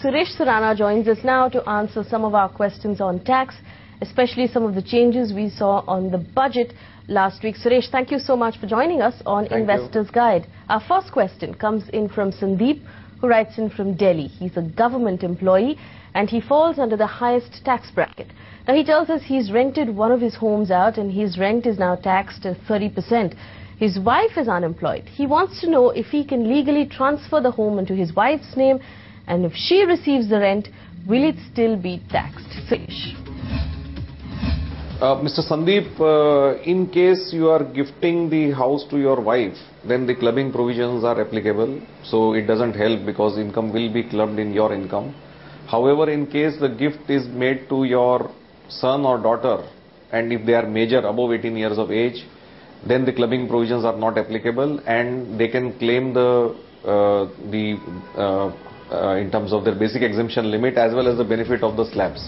Suresh Surana joins us now to answer some of our questions on tax, especially some of the changes we saw on the budget last week. Suresh, thank you so much for joining us on Investor's Guide. Our first question comes in from Sandeep, who writes in from Delhi. He's a government employee and he falls under the highest tax bracket. Now, he tells us he's rented one of his homes out and his rent is now taxed at 30%. His wife is unemployed. He wants to know if he can legally transfer the home into his wife's name, and if she receives the rent, will it still be taxed? Suresh. Mr. Sandeep, in case you are gifting the house to your wife, then the clubbing provisions are applicable. So it doesn't help because income will be clubbed in your income. However, in case the gift is made to your son or daughter, and if they are major above 18 years of age, then the clubbing provisions are not applicable and they can claim in terms of their basic exemption limit as well as the benefit of the slabs.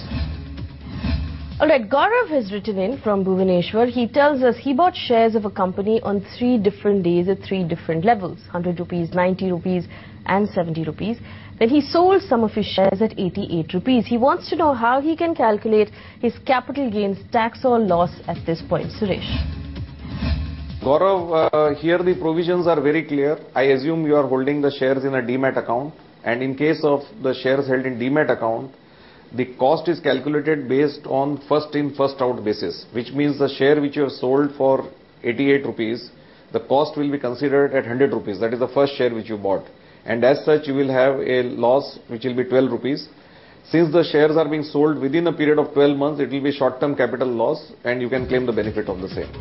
Alright, Gaurav has written in from Bhubaneswar. He tells us he bought shares of a company on 3 different days at 3 different levels, 100 rupees, 90 rupees and 70 rupees. Then he sold some of his shares at 88 rupees. He wants to know how he can calculate his capital gains tax or loss at this point. Suresh. Gaurav, here the provisions are very clear. I assume you are holding the shares in a demat account, and in case of the shares held in demat account, the cost is calculated based on first in first out basis, which means the share which you have sold for 88 rupees, the cost will be considered at 100 rupees. That is the first share which you bought, and as such you will have a loss which will be 12 rupees. Since the shares are being sold within a period of 12 months, it will be short-term capital loss and you can claim the benefit of the same.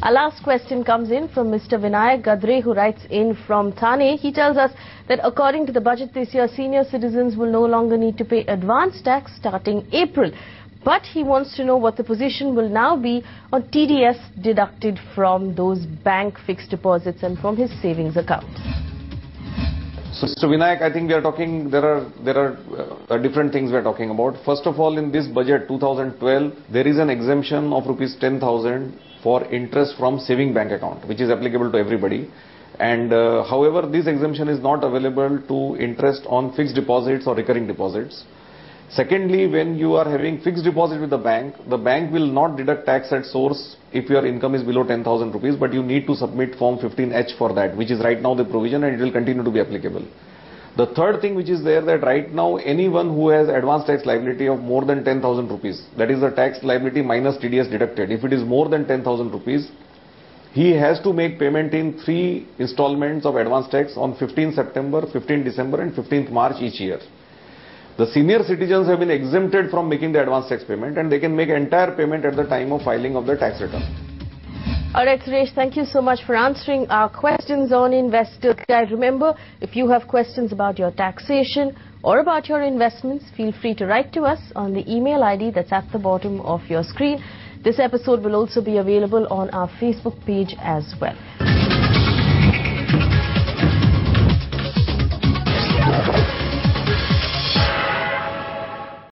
Our last question comes in from Mr. Vinayak Gadre, who writes in from Thane. He tells us that according to the budget this year, senior citizens will no longer need to pay advance tax starting April. But he wants to know what the position will now be on TDS deducted from those bank fixed deposits and from his savings account. So, Mr. Vinayak, I think we are talking, there are different things we are talking about. First of all, in this budget 2012, there is an exemption of rupees 10,000 for interest from saving bank account, which is applicable to everybody. And however, this exemption is not available to interest on fixed deposits or recurring deposits. Secondly, when you are having fixed deposit with the bank will not deduct tax at source if your income is below 10,000 rupees, but you need to submit Form 15H for that, which is right now the provision, and it will continue to be applicable. The third thing which is there, that right now anyone who has advance tax liability of more than 10,000 rupees, that is the tax liability minus TDS deducted. If it is more than 10,000 rupees, he has to make payment in 3 installments of advance tax on 15 September, 15 December and 15th March each year. The senior citizens have been exempted from making the advance tax payment and they can make entire payment at the time of filing of the tax return. Alright, Suresh, thank you so much for answering our questions on Investor's Guide. Remember, if you have questions about your taxation or about your investments, feel free to write to us on the email ID that's at the bottom of your screen. This episode will also be available on our Facebook page as well.